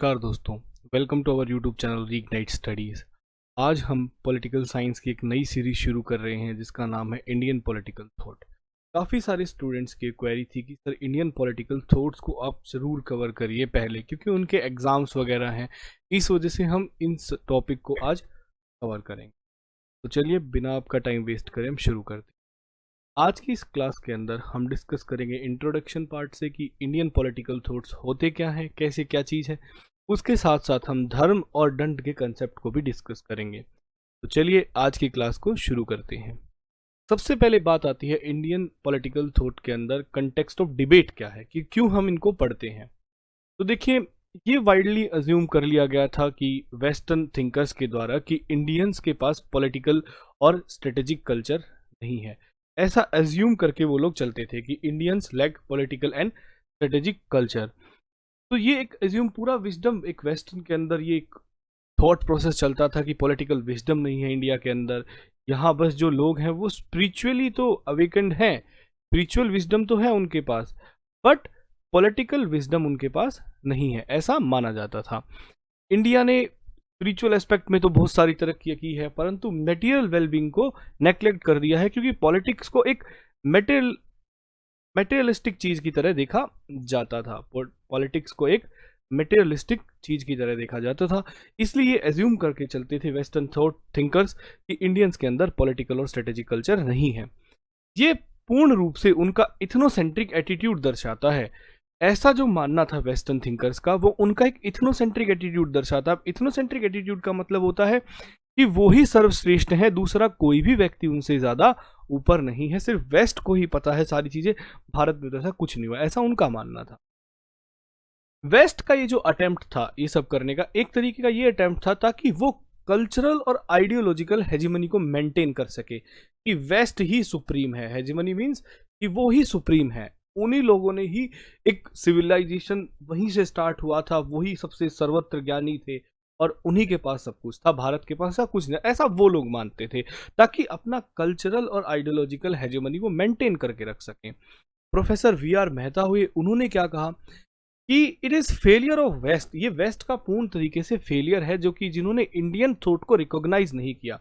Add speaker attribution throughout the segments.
Speaker 1: नमस्कार दोस्तों। Welcome to our YouTube channel reignite studies. आज हम पॉलिटिकल साइंस की एक नई सीरीज शुरू कर रहे हैं जिसका नाम है इंडियन पॉलिटिकल थॉट। काफ़ी सारे स्टूडेंट्स की क्वेरी थी कि सर इंडियन पॉलिटिकल थॉट्स को आप ज़रूर कवर करिए पहले, क्योंकि उनके एग्ज़ाम्स वगैरह हैं। इस वजह से हम इन टॉपिक को आज कवर करेंगे। तो चलिए बिना आपका टाइम वेस्ट करें हम शुरू करते हैं। आज की इस क्लास के अंदर हम डिस्कस करेंगे इंट्रोडक्शन पार्ट से कि इंडियन पॉलिटिकल थॉट्स होते क्या हैं, कैसे क्या चीज़ है। उसके साथ साथ हम धर्म और दंड के कंसेप्ट को भी डिस्कस करेंगे। तो चलिए आज की क्लास को शुरू करते हैं। सबसे पहले बात आती है इंडियन पॉलिटिकल थॉट के अंदर कंटेक्स्ट ऑफ डिबेट क्या है, कि क्यों हम इनको पढ़ते हैं। तो देखिए, ये वाइडली अज्यूम कर लिया गया था कि वेस्टर्न थिंकर्स के द्वारा कि इंडियंस के पास पॉलिटिकल और स्ट्रेटेजिक कल्चर नहीं है। ऐसा अज्यूम करके वो लोग चलते थे कि Indians lack political and strategic culture. तो ये एक एज्यूम पूरा विजडम एक वेस्टर्न के अंदर ये एक थॉट प्रोसेस चलता था कि पॉलिटिकल विजडम नहीं है इंडिया के अंदर। यहाँ बस जो लोग हैं वो स्पिरिचुअली तो अवेकेंड हैं, स्पिरिचुअल विजडम तो है उनके पास, बट पॉलिटिकल विजडम उनके पास नहीं है, ऐसा माना जाता था। इंडिया ने स्पिरिचुअल एस्पेक्ट में तो बहुत सारी तरक्की की है, परंतु मेटीरियल वेलबींग को नेग्लेक्ट कर दिया है, क्योंकि पॉलिटिक्स को एक मेटेरियलिस्टिक चीज की तरह देखा जाता था। पॉलिटिक्स को एक मेटेरियलिस्टिक चीज की तरह देखा जाता था। इसलिए ये एज्यूम करके चलते थे वेस्टर्न थॉट थिंकर्स कि इंडियंस के अंदर पॉलिटिकल और स्ट्रेटेजिक कल्चर नहीं है। ये पूर्ण रूप से उनका इथनोसेंट्रिक एटीट्यूड दर्शाता है। ऐसा जो मानना था वेस्टर्न थिंकर्स का, वो उनका एक इथनोसेंट्रिक एटीट्यूड दर्शाता है। इथनोसेंट्रिक एटीट्यूड का मतलब होता है कि वो ही सर्वश्रेष्ठ है, दूसरा कोई भी व्यक्ति उनसे ज्यादा ऊपर नहीं है, सिर्फ वेस्ट को ही पता है सारी चीजें, भारत में तो ऐसा कुछ नहीं हुआ, ऐसा उनका मानना था। वेस्ट का ये जो अटेम्प्ट था ये सब करने का, एक तरीके का ये अटेम्प्ट था ताकि वो कल्चरल और आइडियोलॉजिकल हेजिमनी को मेंटेन कर सके कि वेस्ट ही सुप्रीम है। हेजिमनी मींस कि वो ही सुप्रीम है, उन्हीं लोगों ने ही एक सिविलाइजेशन वहीं से स्टार्ट हुआ था, वही सबसे सर्वत्र ज्ञानी थे और उन्हीं के पास सब कुछ था, भारत के पास सब कुछ नहीं, ऐसा वो लोग मानते थे, ताकि अपना कल्चरल और आइडियोलॉजिकल हेजिमनी को मेंटेन करके रख सकें। प्रोफेसर वी आर मेहता हुए, उन्होंने क्या कहा कि it is failure of West, ये वेस्ट का पूर्ण तरीके से फेलियर है, जो कि जिन्होंने इंडियन थॉट को रिकॉग्नाइज नहीं किया,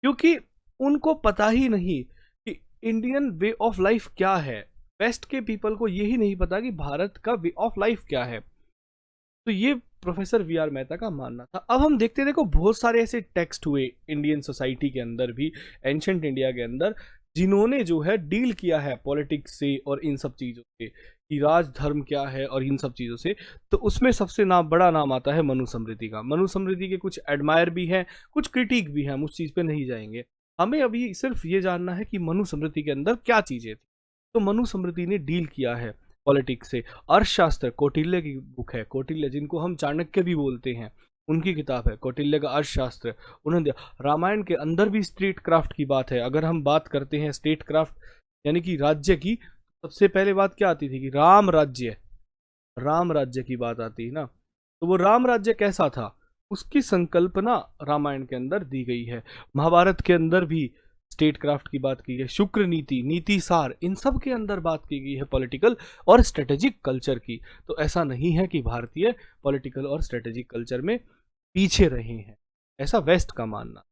Speaker 1: क्योंकि उनको पता ही नहीं कि इंडियन वे ऑफ लाइफ क्या है। वेस्ट के पीपल को यही नहीं पता कि भारत का वे ऑफ लाइफ क्या है। तो ये प्रोफेसर वी आर मेहता का मानना था। अब हम देखते, देखो बहुत सारे ऐसे टेक्स्ट हुए इंडियन सोसाइटी के अंदर भी, एंशंट इंडिया के अंदर, जिन्होंने जो है डील किया है पॉलिटिक्स से और इन सब चीज़ों से, कि राज धर्म क्या है और इन सब चीज़ों से। तो उसमें सबसे बड़ा नाम आता है मनु समृद्धि का। मनु समृद्धि के कुछ एडमायर भी हैं, कुछ क्रिटिक भी हैं, हम उस चीज़ पे नहीं जाएंगे। हमें अभी सिर्फ ये जानना है कि मनु समृद्धि के अंदर क्या चीज़ें थी। तो मनु समृद्धि ने डील किया है पॉलिटिक्स से। अर्थशास्त्र कौटिल्य की बुक है, कौटिल्य जिनको हम चाणक्य भी बोलते हैं, उनकी किताब है कौटिल्य का अर्थशास्त्र। उन्होंने रामायण के अंदर भी स्टेट क्राफ्ट की बात है। अगर हम बात करते हैं स्टेट क्राफ्ट यानी कि राज्य की, सबसे पहले बात क्या आती थी कि राम राज्य, राम राज्य की बात आती है ना। तो वो राम राज्य कैसा था, उसकी संकल्पना रामायण के अंदर दी गई है। महाभारत के अंदर भी स्टेट क्राफ्ट की बात की है, शुक्र नीति, नीति सार, इन सब के अंदर बात की गई है पॉलिटिकल और स्ट्रेटेजिक कल्चर की। तो ऐसा नहीं है कि भारतीय पॉलिटिकल और स्ट्रेटेजिक कल्चर में पीछे रहे हैं, ऐसा वेस्ट का मानना।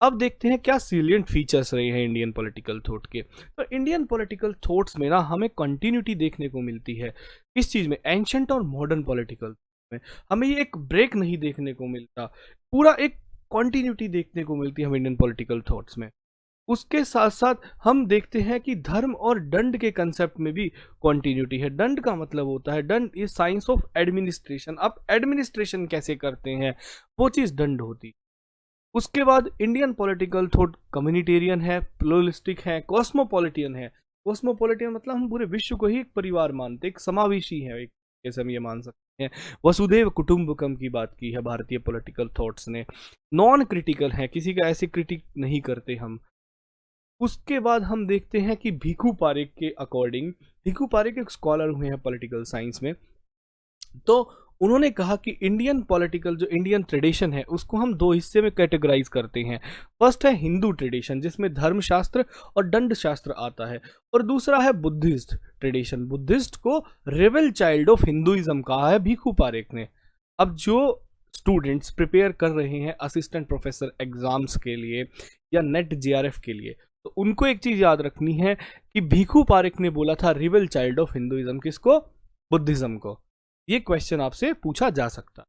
Speaker 1: अब देखते हैं क्या सीलियंट फीचर्स रहे हैं इंडियन पॉलिटिकल थॉट के। तो इंडियन पॉलिटिकल थॉट्स में ना हमें कंटिन्यूटी देखने को मिलती है। इस चीज में एंशंट और मॉडर्न पॉलिटिकल में हमें ये एक ब्रेक नहीं देखने को मिलता, पूरा एक कंटिन्यूटी देखने को मिलती है हमें इंडियन पॉलिटिकल थॉट्स में। उसके साथ साथ हम देखते हैं कि धर्म और दंड के कंसेप्ट में भी कंटिन्यूटी है। दंड का मतलब होता है, दंड इज साइंस ऑफ एडमिनिस्ट्रेशन। आप एडमिनिस्ट्रेशन कैसे करते हैं, वो चीज दंड होती। उसके बाद इंडियन पॉलिटिकल थॉट कम्युनिटेरियन है, प्लुरलिस्टिक है, कॉस्मोपॉलिटियन है। कॉस्मोपॉलिटियन मतलब हम पूरे विश्व को ही एक परिवार मानते, एक समावेशी है, एक जैसे हम ये मान सकते हैं। वसुधैव कुटुंबकम की बात की है भारतीय पॉलिटिकल थॉट्स ने। नॉन क्रिटिकल है, किसी का ऐसे क्रिटिक नहीं करते हम। उसके बाद हम देखते हैं कि भीखू पारेख के अकॉर्डिंग, भीखू पारेख एक स्कॉलर हुए हैं पॉलिटिकल साइंस में, तो उन्होंने कहा कि इंडियन पॉलिटिकल जो इंडियन ट्रेडिशन है उसको हम दो हिस्से में कैटेगराइज करते हैं। फर्स्ट है हिंदू ट्रेडिशन, जिसमें धर्मशास्त्र और दंड शास्त्र आता है, और दूसरा है बुद्धिस्ट ट्रेडिशन। बुद्धिस्ट को रेबल चाइल्ड ऑफ हिंदुइज्म कहा है भीखू पारेख ने। अब जो स्टूडेंट्स प्रिपेयर कर रहे हैं असिस्टेंट प्रोफेसर एग्जाम्स के लिए या नेट जेआरएफ के लिए, तो उनको एक चीज याद रखनी है कि भीखू पारेख ने बोला था रिबल चाइल्ड ऑफ हिंदुइज्म किसको? बुद्धिज्म को। ये क्वेश्चन आपसे पूछा जा सकता।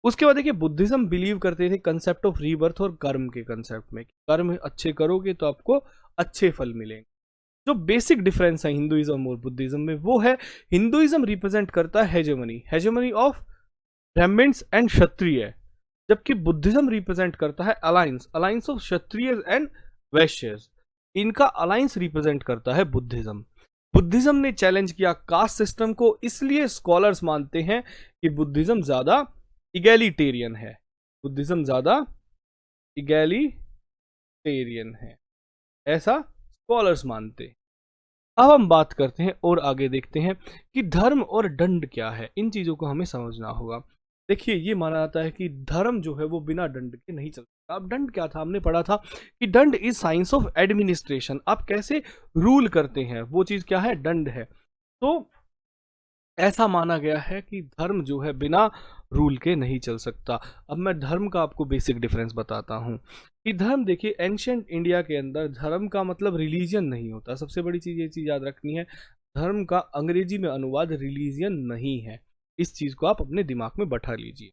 Speaker 1: उसके बाद देखिए, बुद्धिज्म बिलीव करते थे कंसेप्ट ऑफ रीबर्थ और कर्म के कंसेप्ट में। कर्म अच्छे करोगे तो आपको अच्छे फल मिलेंगे। जो बेसिक डिफरेंस है हिंदुइज्म और बुद्धिज्म में वो है, हिंदुइज्म रिप्रेजेंट करता है हेजेमनी ऑफ ब्राह्मण्स एंड क्षत्रिय, जबकि बुद्धिज्म रिप्रेजेंट करता है alliance of Kshatriya and Vaishyas. इनका अलायंस रिप्रेजेंट करता है बुद्धिज्म। बुद्धिज्म ने चैलेंज किया कास्ट सिस्टम को, इसलिए स्कॉलर्स मानते हैं कि बुद्धिज्म ज्यादा इगैलिटेरियन है। बुद्धिज्म ज्यादा इगैलिटेरियन है, ऐसा स्कॉलर्स मानते हैं। अब हम बात करते हैं और आगे देखते हैं कि धर्म और दंड क्या है। इन चीजों को हमें समझना होगा। देखिए, ये माना जाता है कि धर्म जो है वो बिना दंड के नहीं चलता। अब दंड क्या था? हमने पढ़ा था कि दंड इज साइंस ऑफ एडमिनिस्ट्रेशन। आप कैसे रूल करते हैं, वो चीज क्या है? दंड है। तो ऐसा माना गया है कि धर्म जो है बिना रूल के नहीं चल सकता। अब मैं धर्म का आपको बेसिक डिफरेंस बताता हूँ कि धर्म, देखिए एंशियंट इंडिया के अंदर धर्म का मतलब रिलीजन नहीं होता। सबसे बड़ी चीज ये चीज याद रखनी है, धर्म का अंग्रेजी में अनुवाद रिलीजन नहीं है। इस चीज को आप अपने दिमाग में बैठा लीजिए,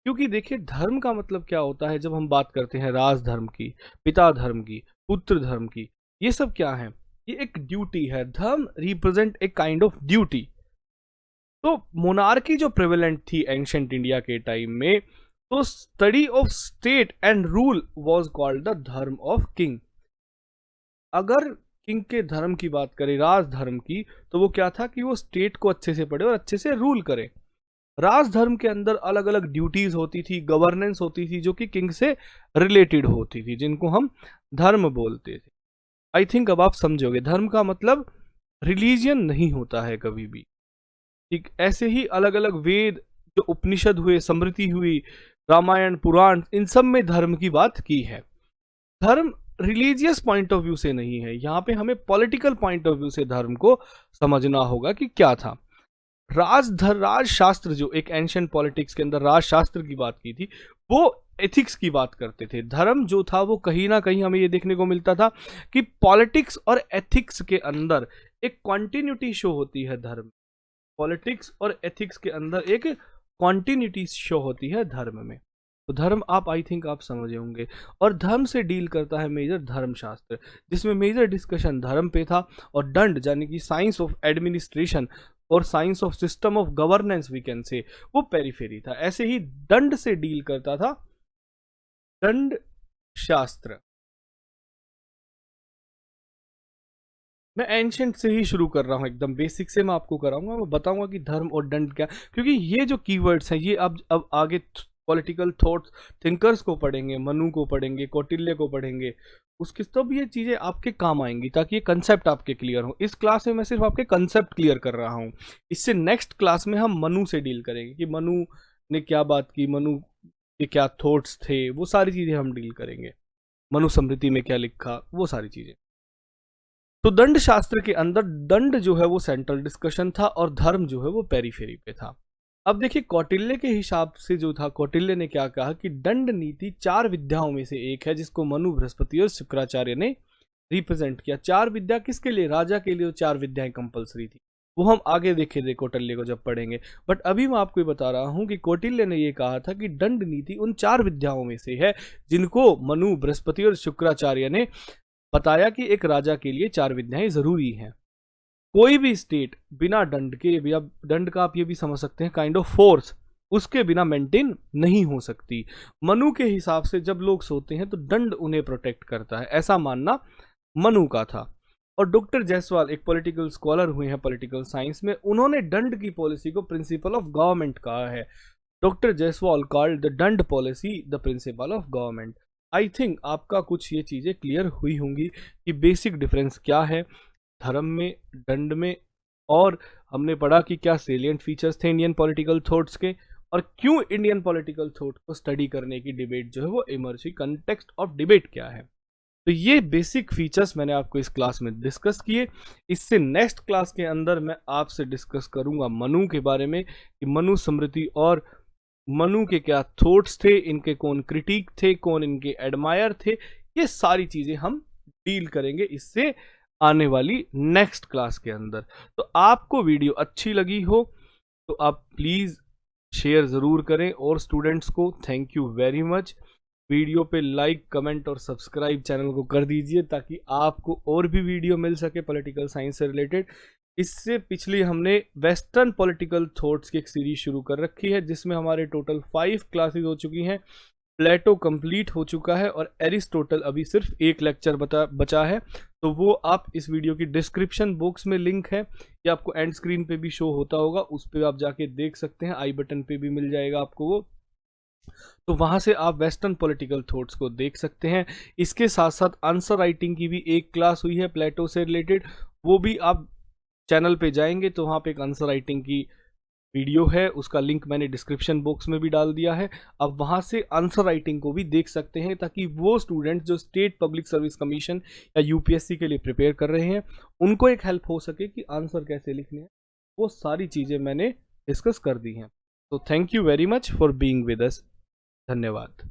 Speaker 1: क्योंकि देखिए धर्म का मतलब क्या होता है। जब हम बात करते हैं राज धर्म की, पिता धर्म की, पुत्र धर्म की, ये सब क्या है? ये एक ड्यूटी है। धर्म represent a kind of duty. तो मोनार्की जो प्रेवलेंट थी एंशियंट इंडिया के टाइम में, तो study of state and rule was called the धर्म ऑफ किंग। अगर किंग के धर्म की बात करें, राज धर्म की, तो वो क्या था कि वो स्टेट को अच्छे से पढ़े और अच्छे से रूल करे। राज धर्म के अंदर अलग अलग ड्यूटीज होती थी, गवर्नेंस होती थी, जो कि किंग से रिलेटेड होती थी, जिनको हम धर्म बोलते थे। आई थिंक अब आप समझोगे, धर्म का मतलब रिलीजियन नहीं होता है कभी भी। ठीक ऐसे ही अलग अलग वेद, जो उपनिषद हुए, स्मृति हुई, रामायण, पुराण, इन सब में धर्म की बात की है। धर्म रिलीजियस पॉइंट ऑफ व्यू से नहीं है, यहाँ पे हमें पॉलिटिकल पॉइंट ऑफ व्यू से धर्म को समझना होगा कि क्या था। राजशास्त्र, जो एक एंशियंट पॉलिटिक्स के अंदर राजशास्त्र की बात की थी, वो एथिक्स की बात करते थे। धर्म जो था वो कहीं ना कहीं हमें ये देखने को मिलता था कि पॉलिटिक्स और एथिक्स के अंदर एक कॉन्टिन्यूटी शो होती है। धर्म, पॉलिटिक्स और एथिक्स के अंदर एक कॉन्टिन्यूटी शो होती है धर्म में। तो धर्म आप, आई थिंक आप समझे होंगे। और धर्म से डील करता है मेजर धर्मशास्त्र, जिसमें मेजर डिस्कशन धर्म पे था। और दंड यानी कि साइंस ऑफ एडमिनिस्ट्रेशन और science of system of governance we can say, वो पेरिफेरी था। ऐसे ही दंड से डील करता था दंड शास्त्र। मैं एंशियंट से ही शुरू कर रहा हूँ, एकदम बेसिक से मैं आपको कराऊंगा। मैं बताऊंगा कि धर्म और दंड क्या, क्योंकि ये जो कीवर्ड्स हैं ये अब आगे पॉलिटिकल थॉट्स थिंकर्स को पढ़ेंगे, मनु को पढ़ेंगे, कौटिल्य को पढ़ेंगे, उसके तब ये चीज़ें आपके काम आएंगी, ताकि ये कंसेप्ट आपके क्लियर हो। इस क्लास में मैं सिर्फ आपके कंसेप्ट क्लियर कर रहा हूँ। इससे नेक्स्ट क्लास में हम मनु से डील करेंगे कि मनु ने क्या बात की, मनु के क्या थॉट्स थे, वो सारी चीज़ें हम डील करेंगे। मनु स्मृति में क्या लिखा, वो सारी चीज़ें। तो दंड शास्त्र के अंदर दंड जो है वो सेंट्रल डिस्कशन था और धर्म जो है वो पेरीफेरी पे था। अब देखिए कौटिल्य के हिसाब से जो था, कौटिल्य ने क्या कहा कि दंड नीति 4 विद्याओं में से एक है, जिसको मनु, बृहस्पति और शुक्राचार्य ने रिप्रेजेंट किया। 4 विद्या किसके लिए? राजा के लिए 4 विद्याएं कंपलसरी थी। वो हम आगे देखे थे कौटिल्य को जब पढ़ेंगे। बट अभी मैं आपको ये बता रहा हूं कि कौटिल्य ने ये कहा था कि दंड नीति उन 4 विद्याओं में से है जिनको मनु, बृहस्पति और शुक्राचार्य ने बताया कि एक राजा के लिए 4 विद्याएं जरूरी हैं। कोई भी स्टेट बिना दंड के, या दंड का आप ये भी समझ सकते हैं काइंड ऑफ फोर्स, उसके बिना मेंटेन नहीं हो सकती। मनु के हिसाब से जब लोग सोते हैं तो दंड उन्हें प्रोटेक्ट करता है, ऐसा मानना मनु का था। और डॉक्टर जायसवाल एक पॉलिटिकल स्कॉलर हुए हैं पॉलिटिकल साइंस में, उन्होंने दंड की पॉलिसी को प्रिंसिपल ऑफ गवर्नमेंट कहा है। डॉक्टर जायसवाल कॉल्ड द दंड policy the principle of government. I think आपका कुछ ये चीज़ें क्लियर हुई होंगी कि बेसिक डिफरेंस क्या है धर्म में, दंड में, और हमने पढ़ा कि क्या सेलिएंट फीचर्स थे इंडियन पॉलिटिकल थॉट्स के, और क्यों इंडियन पॉलिटिकल थॉट को स्टडी करने की डिबेट जो है वो इमर्ज हुई, कंटेक्स्ट ऑफ डिबेट क्या है। तो ये बेसिक फीचर्स मैंने आपको इस क्लास में डिस्कस किए। इससे नेक्स्ट क्लास के अंदर मैं आपसे डिस्कस करूंगा मनु के बारे में कि मनु स्मृति और मनु के क्या थॉट्स थे, इनके कौन क्रिटिक थे, कौन इनके एडमायर थे, ये सारी चीजें हम डील करेंगे इससे आने वाली नेक्स्ट क्लास के अंदर। तो आपको वीडियो अच्छी लगी हो तो आप प्लीज शेयर ज़रूर करें, और स्टूडेंट्स को thank you very much. Video पे लाइक, कमेंट और सब्सक्राइब चैनल को कर दीजिए ताकि आपको और भी वीडियो मिल सके पॉलिटिकल साइंस से रिलेटेड। इससे पिछली हमने वेस्टर्न पॉलिटिकल थॉट्स की एक सीरीज शुरू कर रखी है जिसमें हमारे टोटल 5 क्लासेस हो चुकी हैं। प्लेटो कंप्लीट हो चुका है और एरिस्टोटल अभी सिर्फ एक लेक्चर बचा है, तो वो आप इस वीडियो की डिस्क्रिप्शन बॉक्स में लिंक है, या आपको एंड स्क्रीन पे भी शो होता होगा, उस पर आप जाके देख सकते हैं, आई बटन पे भी मिल जाएगा आपको वो। तो वहां से आप वेस्टर्न पॉलिटिकल थॉट्स को देख सकते हैं। इसके साथ साथ आंसर राइटिंग की भी एक क्लास हुई है प्लेटो से रिलेटेड, वो भी आप चैनल पे जाएंगे तो वहाँ पे एक आंसर राइटिंग की वीडियो है, उसका लिंक मैंने डिस्क्रिप्शन बॉक्स में भी डाल दिया है। अब वहाँ से आंसर राइटिंग को भी देख सकते हैं ताकि वो स्टूडेंट जो स्टेट पब्लिक सर्विस कमीशन या यूपीएससी के लिए प्रिपेयर कर रहे हैं उनको एक हेल्प हो सके कि आंसर कैसे लिखने हैं। वो सारी चीज़ें मैंने डिस्कस कर दी हैं। तो thank you very much for being with us. धन्यवाद।